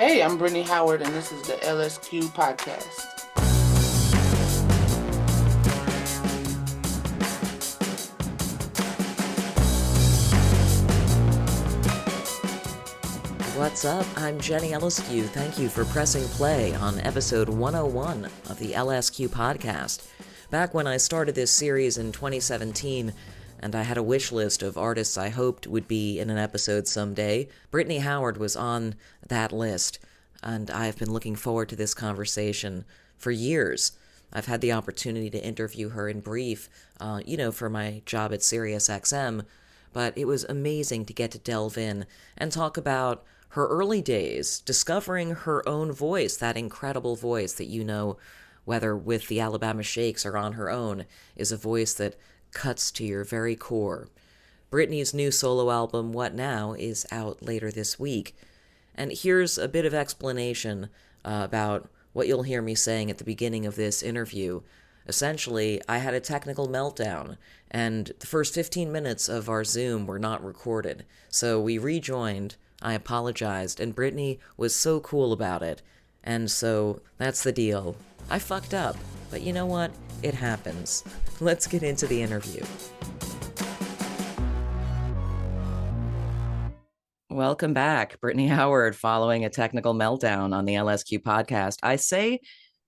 Hey, I'm Brittany Howard, and this is the LSQ podcast. What's up? I'm Jenny LSQ. Thank you for pressing play on episode 101 of the LSQ podcast. Back when I started this series in 2017, and I had a wish list of artists I hoped would be in an episode someday, Brittany Howard was on that list, and I've been looking forward to this conversation for years. I've had the opportunity to interview her in brief, for my job at SiriusXM, but it was amazing to get to delve in and talk about her early days, discovering her own voice, that incredible voice that whether with the Alabama Shakes or on her own, is a voice that cuts to your very core. Brittany's new solo album, What Now, is out later this week. And here's a bit of explanation about what you'll hear me saying at the beginning of this interview. Essentially, I had a technical meltdown, and the first 15 minutes of our Zoom were not recorded. So we rejoined, I apologized, and Brittany was so cool about it. And so, that's the deal. I fucked up, but you know what? It happens. Let's get into the interview. Welcome back, Brittany Howard, following a technical meltdown on the LSQ podcast. I say,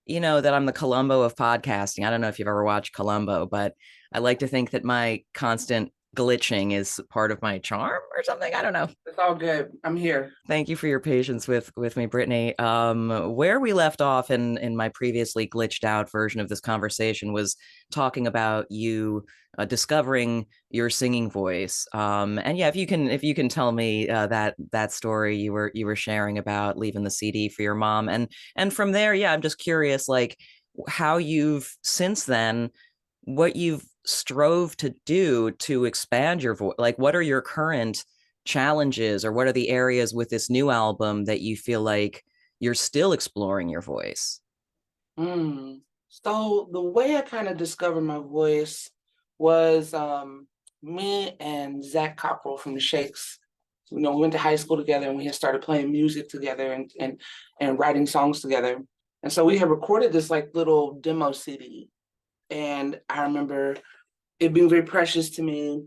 that I'm the Columbo of podcasting. I don't know if you've ever watched Columbo, but I like to think that my constant glitching is part of my charm or something. I don't know. It's all good. I'm here. Thank you for your patience with me, Brittany. Where we left off in my previously glitched out version of this conversation was talking about you discovering your singing voice. And yeah, if you can tell me that story you were sharing about leaving the CD for your mom, and from there, yeah, I'm just curious, like how you've since then, what you've strove to do to expand your voice. Like, what are your current challenges, or what are the areas with this new album that you feel like you're still exploring your voice? So the way I kind of discovered my voice was me and Zach Cockrell from the Shakes. We went to high school together, and we had started playing music together and writing songs together. And so we had recorded this like little demo CD. And I remember it being very precious to me.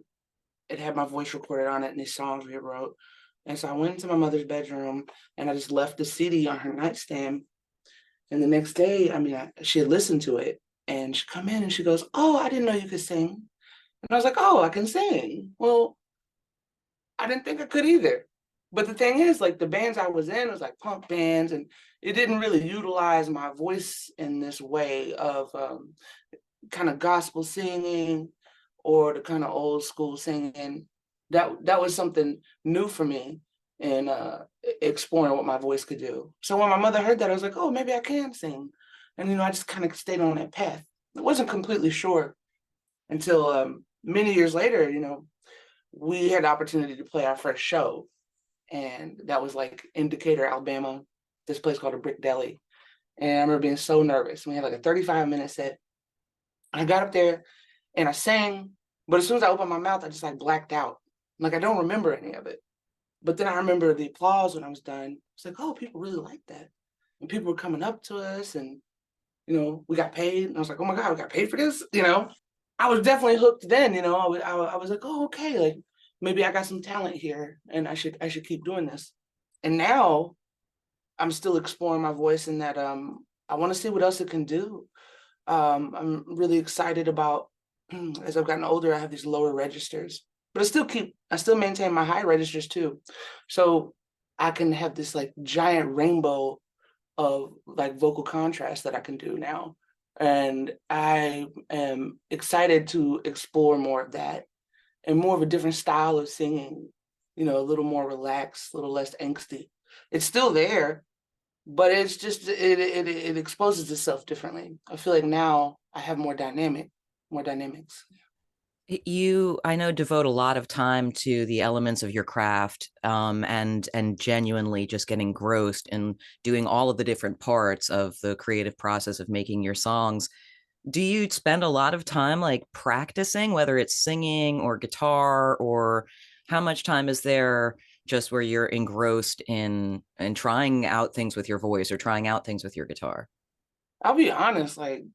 It had my voice recorded on it and these songs we wrote. And so I went into my mother's bedroom and I just left the CD on her nightstand. And the next day, she had listened to it, and she come in and she goes, "Oh, I didn't know you could sing." And I was like, "Oh, I can sing." Well, I didn't think I could either. But the thing is, like, the bands I was in was like punk bands, and it didn't really utilize my voice in this way of kind of gospel singing or the kind of old school singing. That was something new for me, and exploring what my voice could do. So when my mother heard that, I was like, "Oh, maybe I can sing." And I just kind of stayed on that path. I wasn't completely sure until many years later, we had the opportunity to play our first show, and that was like in Decatur, Alabama, this place called a Brick Deli. And I remember being so nervous. We had like a 35-minute set. I got up there and I sang, but as soon as I opened my mouth, I just like blacked out. Like, I don't remember any of it. But then I remember the applause when I was done. It's like, oh, people really like that. And people were coming up to us, and, we got paid. And I was like, oh my God, we got paid for this? I was definitely hooked then. I was like, oh, okay, like maybe I got some talent here, and I should keep doing this. And now I'm still exploring my voice in that I want to see what else it can do. I'm really excited about, as I've gotten older, I have these lower registers, but I still maintain my high registers too. So I can have this like giant rainbow of like vocal contrast that I can do now. And I am excited to explore more of that and more of a different style of singing, a little more relaxed, a little less angsty. It's still there, but it's just it exposes itself differently. I feel like now I have more dynamics. I know, devote a lot of time to the elements of your craft, and genuinely just getting engrossed in doing all of the different parts of the creative process of making your songs. Do you spend a lot of time like practicing, whether it's singing or guitar, or how much time is there just where you're engrossed in and trying out things with your voice or trying out things with your guitar? I'll be honest, like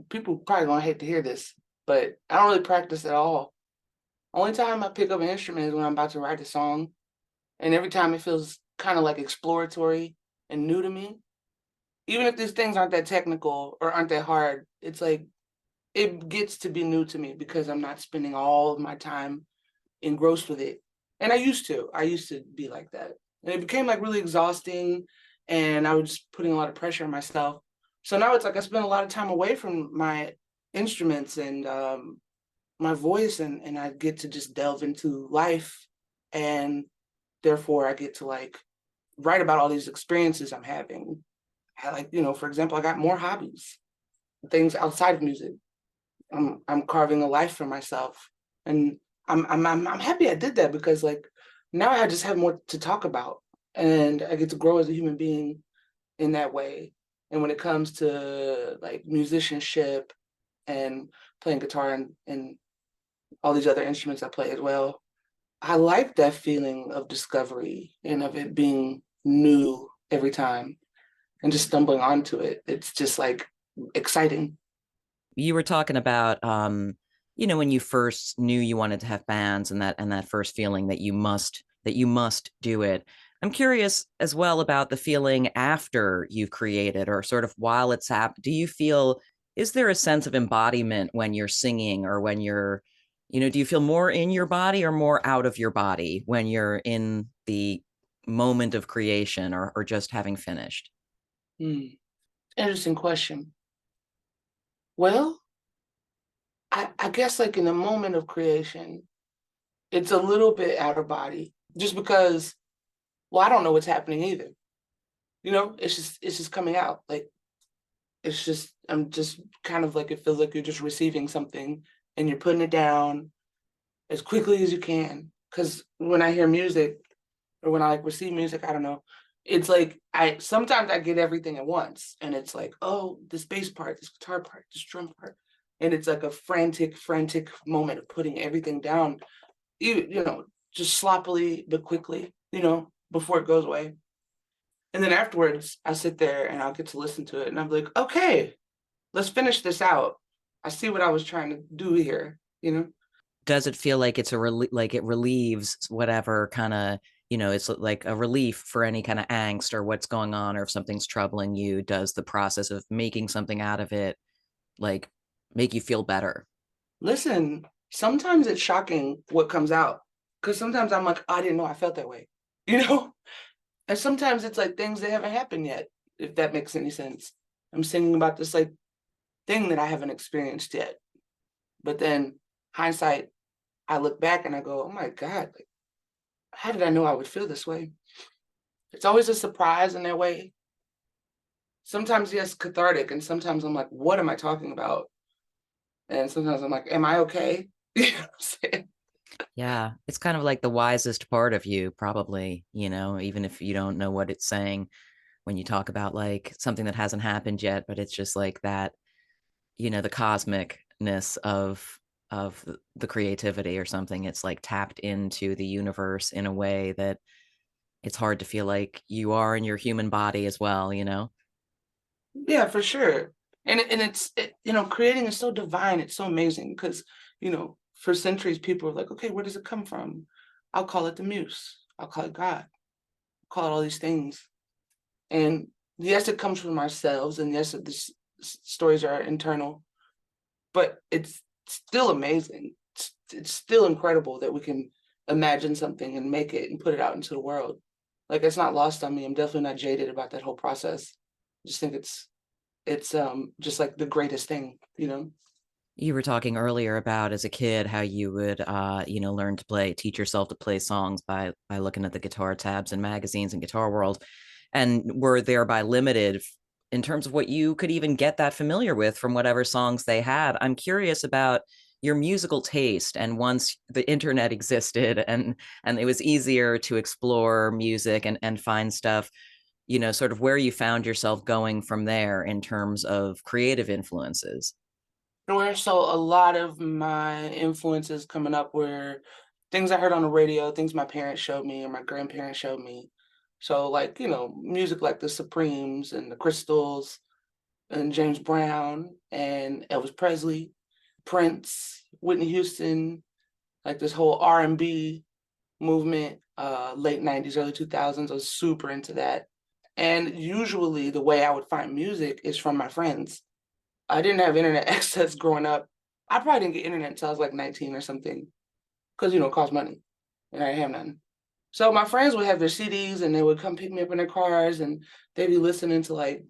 people probably gonna hate to hear this, but I don't really practice at all. Only time I pick up an instrument is when I'm about to write a song, and every time it feels kind of like exploratory and new to me. Even if these things aren't that technical or aren't that hard, it's like it gets to be new to me because I'm not spending all of my time engrossed with it. And I used to be like that. And it became like really exhausting and I was just putting a lot of pressure on myself. So now it's like I spend a lot of time away from my instruments and my voice and I get to just delve into life and therefore I get to like write about all these experiences I'm having. I like, for example, I got more hobbies, things outside of music. I'm carving a life for myself, and I'm happy I did that because like now I just have more to talk about, and I get to grow as a human being in that way. And when it comes to like musicianship and playing guitar and all these other instruments I play as well, I like that feeling of discovery and of it being new every time and just stumbling onto it. It's just like exciting. You were talking about when you first knew you wanted to have bands and that first feeling that you must do it. I'm curious as well about the feeling after you've created or sort of while it's happened. Do you feel, is there a sense of embodiment when you're singing or when you're, do you feel more in your body or more out of your body when you're in the moment of creation or just having finished? Hmm. Interesting question. Well, I guess like in the moment of creation, it's a little bit out of body just because, well, I don't know what's happening either. It's just coming out. Like it's just I'm just kind of like it feels like you're just receiving something and you're putting it down as quickly as you can. Because when I hear music or when I like receive music, I don't know. It's like I sometimes I get everything at once, and it's like, oh, this bass part, this guitar part, this drum part, and it's like a frantic moment of putting everything down, just sloppily but quickly, before it goes away. And then afterwards, I sit there and I'll get to listen to it, and I'm like, okay, let's finish this out. I see what I was trying to do here. Does it feel like it's like it relieves whatever kind of, it's like a relief for any kind of angst or what's going on or if something's troubling you? Does the process of making something out of it like make you feel better? Listen, sometimes it's shocking what comes out because sometimes I'm like, I didn't know I felt that way, you know? And sometimes it's like things that haven't happened yet, if that makes any sense. I'm singing about this like thing that I haven't experienced yet. But then hindsight, I look back and I go, oh my God, like, how did I know I would feel this way? It's always a surprise in that way. Sometimes, yes, cathartic. And sometimes I'm like, what am I talking about? And sometimes I'm like, am I okay? You know what I'm saying? Yeah, it's kind of like the wisest part of you, probably, even if you don't know what it's saying when you talk about like something that hasn't happened yet, but it's just like that, the cosmicness of the creativity or something. It's like tapped into the universe in a way that it's hard to feel like you are in your human body as well. Yeah, for sure. And creating is so divine. It's so amazing because, for centuries people are like, okay, where does it come from? I'll call it the muse. I'll call it God. I'll call it all these things. And yes, it comes from ourselves, and yes, stories are internal, but it's still amazing. It's still incredible that we can imagine something and make it and put it out into the world. Like it's not lost on me. I'm definitely not jaded about that whole process. I just think it's just like the greatest thing. You were talking earlier about as a kid how you would learn to teach yourself to play songs by looking at the guitar tabs in magazines and Guitar World, and were thereby limited in terms of what you could even get that familiar with from whatever songs they had. I'm curious about your musical taste, and once the internet existed and it was easier to explore music and find stuff, sort of where you found yourself going from there in terms of creative influences. Where so a lot of my influences coming up were things I heard on the radio, things my parents showed me or my grandparents showed me. So like, music like the Supremes and the Crystals and James Brown and Elvis Presley, Prince, Whitney Houston, like this whole R&B movement, late 90s, early 2000s. I was super into that. And usually the way I would find music is from my friends. I didn't have internet access growing up. I probably didn't get internet until I was like 19 or something, because, it cost money and I didn't have none. So my friends would have their CDs and they would come pick me up in their cars and they'd be listening to like,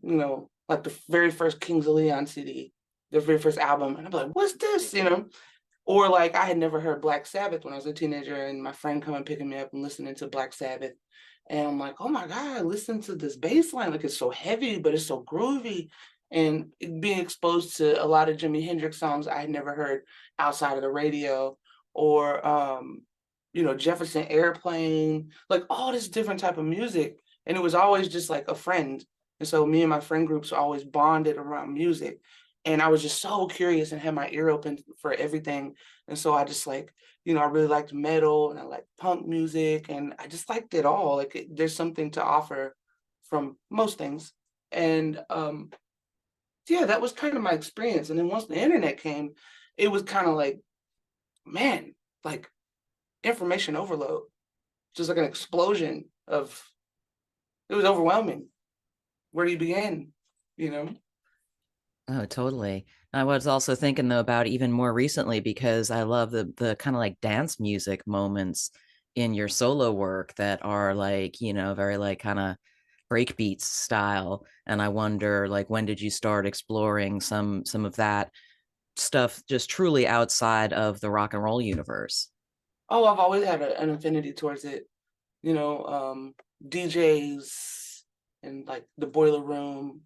like the very first Kings of Leon CD, their very first album. And I'd be like, what's this? Or like I had never heard Black Sabbath when I was a teenager and my friend coming picking me up and listening to Black Sabbath. And I'm like, oh my God, listen to this bass line. Like it's so heavy, but it's so groovy. And being exposed to a lot of Jimi Hendrix songs I had never heard outside of the radio, or Jefferson Airplane, like all this different type of music. And it was always just like a friend. And so me and my friend groups always bonded around music. And I was just so curious and had my ear open for everything. And so I just like, I really liked metal and I liked punk music and I just liked it all. Like there's something to offer from most things. And yeah, that was kind of my experience. And then once the internet came, it was kind of like, man, like information overload, just like an explosion of, it was overwhelming. Where do you begin? You know? Oh, totally. I was also thinking though about even more recently because I love the kind of like dance music moments in your solo work that are like, very like kind of breakbeats style. And I wonder like when did you start exploring some of that stuff just truly outside of the rock and roll universe? Oh, I've always had an affinity towards it. DJs and like the Boiler Room.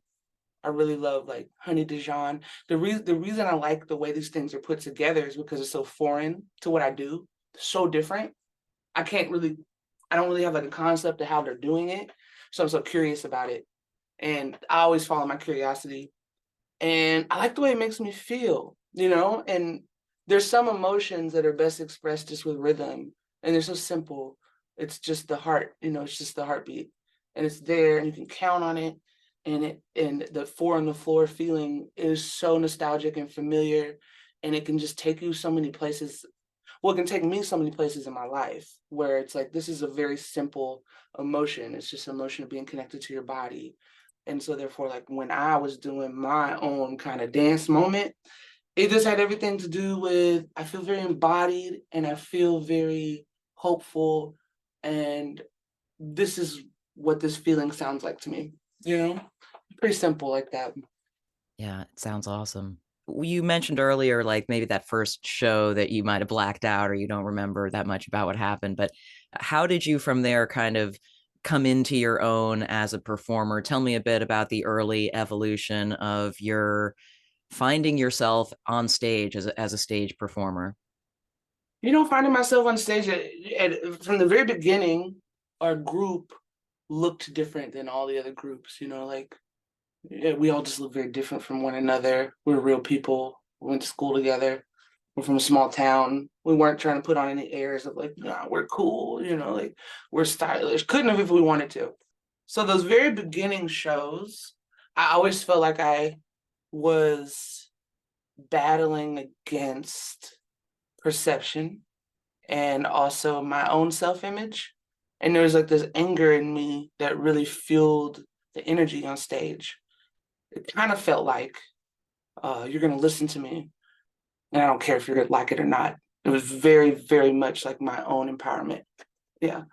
I really love like Honey Dijon. The reason I like the way these things are put together is because it's so foreign to what I do. So different. I can't really, I don't really have like a concept of how they're doing it. So I'm so curious about it. And I always follow my curiosity. And I like the way it makes me feel, and there's some emotions that are best expressed just with rhythm. And they're so simple. It's just the heart, it's just the heartbeat. And it's there and you can count on it. And the four on the floor feeling is so nostalgic and familiar. And it can just take you so many places. Well, it can take me so many places in my life where it's like this is a very simple emotion. It's just emotion of being connected to your body. And so therefore, like when I was doing my own kind of dance moment, it just had everything to do with I feel very embodied and I feel very hopeful. And this is what this feeling sounds like to me, you know? Pretty simple like that. Yeah, it sounds awesome. You mentioned earlier, like maybe that first show that you might have blacked out or you don't remember that much about what happened, but how did you from there kind of come into your own as a performer? Tell me a bit about the early evolution of your finding yourself on stage as a stage performer. Finding myself on stage from the very beginning, our group looked different than all the other groups, like yeah, we all just look very different from one another. We're real people. We went to school together. We're from a small town. We weren't trying to put on any airs of like, nah, we're cool, like we're stylish. Couldn't have if we wanted to. So those very beginning shows, I always felt like I was battling against perception and also my own self-image. And there was like this anger in me that really fueled the energy on stage. It kind of felt like you're going to listen to me, and I don't care if you're going to like it or not. It was very, very much like my own empowerment. Yeah.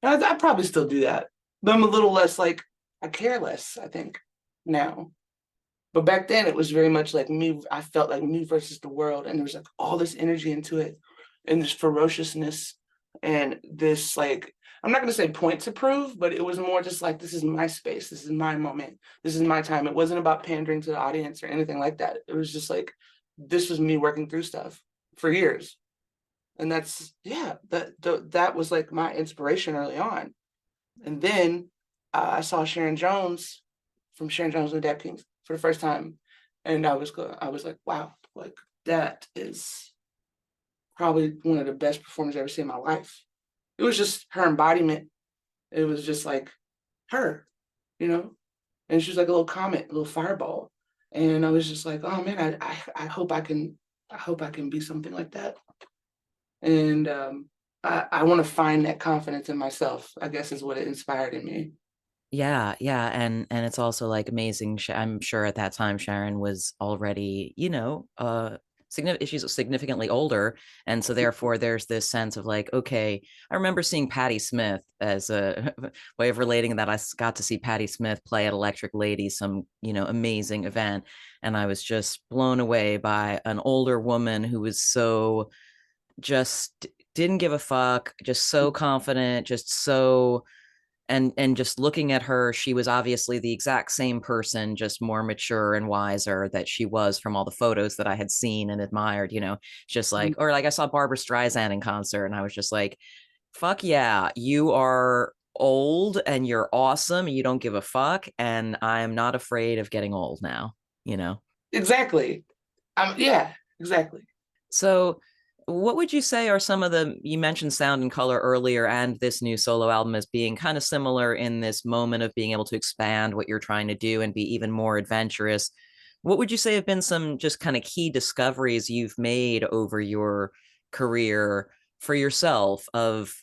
And I probably still do that, but I'm a little less like, I care less, I think, now. But back then, it was very much like me. I felt like me versus the world, and there was like all this energy into it, and this ferociousness, and this like I'm not gonna say point to prove, but it was more just like this is my space, this is my moment, this is my time. It wasn't about pandering to the audience or anything like that. It was just like this was me working through stuff for years, and that's yeah, that was like my inspiration early on. And then I saw Sharon Jones from Sharon Jones and the Dap Kings for the first time, and I was like, wow, like that is probably one of the best performers I've ever seen in my life. It was just her embodiment. It was just like her, you know? And she was like a little comet, a little fireball. And I was just like, oh man, I hope I hope I can be something like that. And I want to find that confidence in myself, I guess is what it inspired in me. Yeah, yeah, and it's also like amazing. I'm sure at that time Sharon was already, she's significantly older, and so therefore there's this sense of like, okay, I remember seeing Patti Smith as a way of relating that. Got to see Patti Smith play at Electric Lady, some amazing event, and I was just blown away by an older woman who was so just didn't give a fuck, just so confident, just so and just looking at her, she was obviously the exact same person, just more mature and wiser that she was from all the photos that I had seen and admired, just like, or like I saw Barbara Streisand in concert and I was just like, fuck yeah, you are old and you're awesome. You don't give a fuck. And I'm not afraid of getting old now. Exactly. Yeah, exactly. So, what would you say are some of you mentioned Sound and Color earlier and this new solo album as being kind of similar in this moment of being able to expand what you're trying to do and be even more adventurous? What would you say have been some just kind of key discoveries you've made over your career for yourself of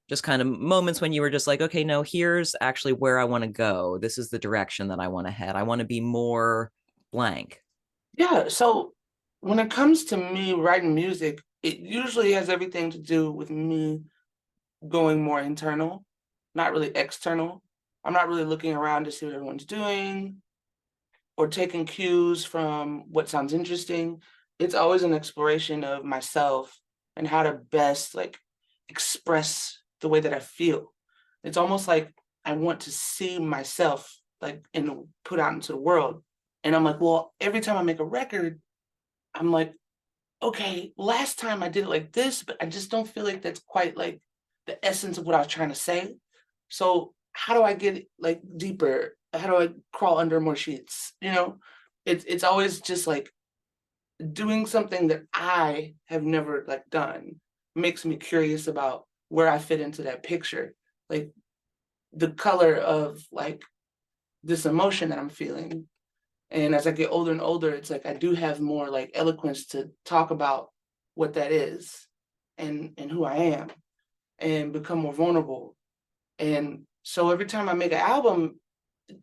just kind of moments when you were just like, okay, no, here's actually where I want to go. This is the direction that I want to head. I want to be more blank. Yeah. So when it comes to me writing music, it usually has everything to do with me going more internal, not really external. I'm not really looking around to see what everyone's doing or taking cues from what sounds interesting. It's always an exploration of myself and how to best like express the way that I feel. It's almost like I want to see myself like put out into the world. And I'm like, well, every time I make a record, I'm like, okay, last time I did it like this, but I just don't feel like that's quite like the essence of what I was trying to say. So how do I get like deeper? How do I crawl under more sheets? It's always just like doing something that I have never like done makes me curious about where I fit into that picture. Like the color of like this emotion that I'm feeling. And as I get older and older, it's like I do have more like eloquence to talk about what that is and who I am and become more vulnerable. And so every time I make an album,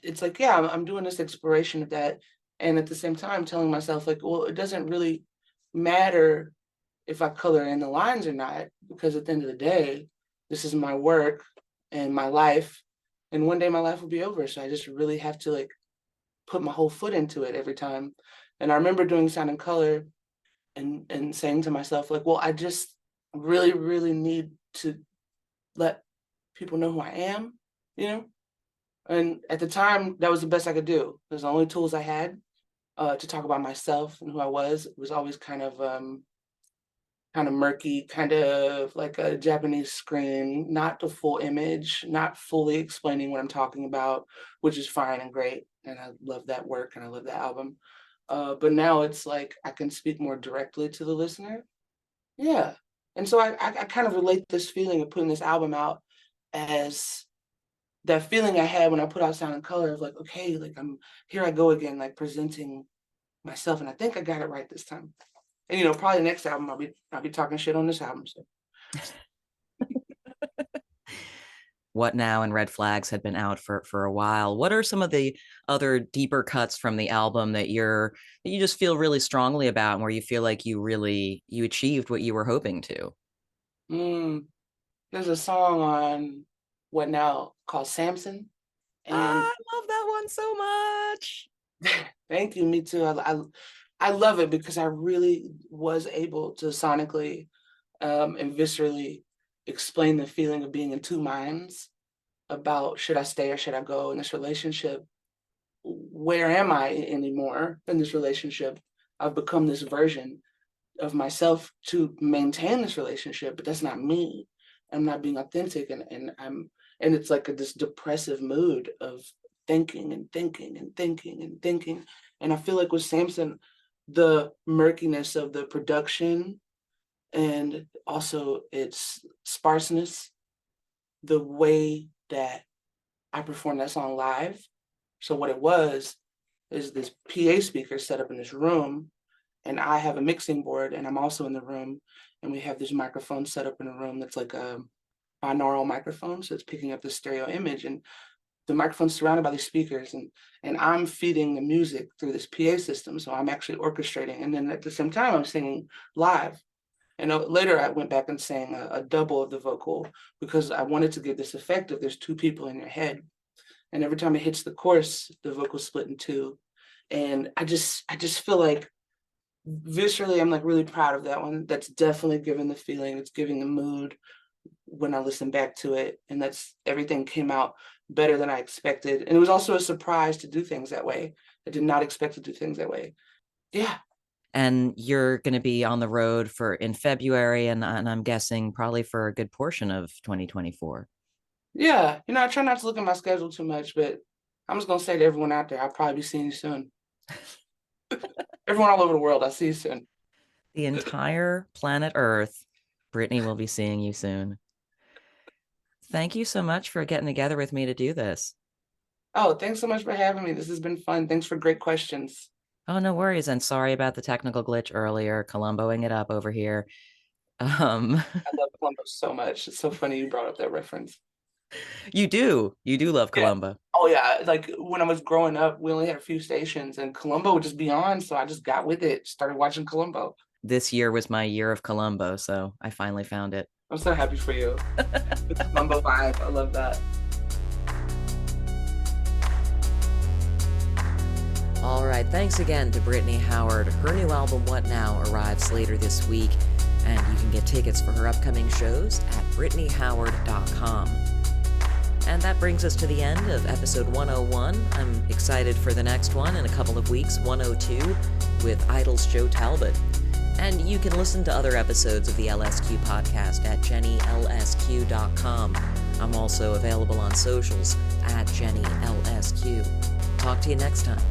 it's like, yeah, I'm doing this exploration of that. And at the same time, telling myself, like, well, it doesn't really matter if I color in the lines or not, because at the end of the day, this is my work and my life. And one day my life will be over. So I just really have to like put my whole foot into it every time. And I remember doing Sound and Color and saying to myself, like, well, I just really, really need to let people know who I am, you know? And at the time, that was the best I could do. It was the only tools I had to talk about myself and who I was. It was always kind of murky, kind of like a Japanese screen, not the full image, not fully explaining what I'm talking about, which is fine and great. And I love that work and I love that album. But now it's like I can speak more directly to the listener. Yeah. And so I kind of relate this feeling of putting this album out as that feeling I had when I put out Sound and Color of like, okay, like here I go again, like presenting myself. And I think I got it right this time. And probably the next album I'll be talking shit on this album. So What Now and Red Flags had been out for a while. What are some of the other deeper cuts from the album that you just feel really strongly about and where you feel like you achieved what you were hoping to? mm, there's a song on What Now called Samson. And I love that one so much. thank you, me too. I love it because I really was able to sonically and viscerally explain the feeling of being in two minds about should I stay or should I go in this relationship? Where am I anymore in this relationship? I've become this version of myself to maintain this relationship, but that's not me. I'm not being authentic, and it's like this depressive mood of thinking and thinking and thinking and thinking. And I feel like with Samson, the murkiness of the production and also its sparseness, the way that I performed that song live. So what it was is this PA speaker set up in this room, and I have a mixing board, and I'm also in the room, and we have this microphone set up in a room that's like a binaural microphone, so it's picking up the stereo image, and the microphone's surrounded by these speakers, and I'm feeding the music through this PA system, so I'm actually orchestrating, and then at the same time I'm singing live. And later I went back and sang a double of the vocal because I wanted to give this effect of there's two people in your head, and every time it hits the chorus, the vocal split in two, and I just feel like viscerally I'm like really proud of that one. That's definitely giving the feeling, it's giving the mood when I listen back to it, and that's everything came out better than I expected. And it was also a surprise to do things that way. I did not expect to do things that way. Yeah. And you're going to be on the road in February, and I'm guessing probably for a good portion of 2024. Yeah. I try not to look at my schedule too much, but I'm just gonna say to everyone out there, I'll probably be seeing you soon. Everyone all over the world, I'll see you soon. The entire planet Earth, Brittany will be seeing you soon. Thank you so much for getting together with me to do this. Oh, thanks so much for having me. This has been fun. Thanks for great questions. Oh, no worries. And sorry about the technical glitch earlier, Columboing it up over here. I love Columbo so much. It's so funny you brought up that reference. You do love Yeah. Columbo. Oh yeah, like when I was growing up, we only had a few stations, and Columbo would just be on, so I just got with it, started watching Columbo. This year was my year of Columbo, so I finally found it. I'm so happy for you. The Columbo vibe, I love that. All right, thanks again to Brittany Howard. Her new album, What Now, arrives later this week, and you can get tickets for her upcoming shows at BrittanyHoward.com. And that brings us to the end of episode 101. I'm excited for the next one in a couple of weeks, 102, with Idol's Joe Talbot. And you can listen to other episodes of the LSQ podcast at JennyLSQ.com. I'm also available on socials at JennyLSQ. Talk to you next time.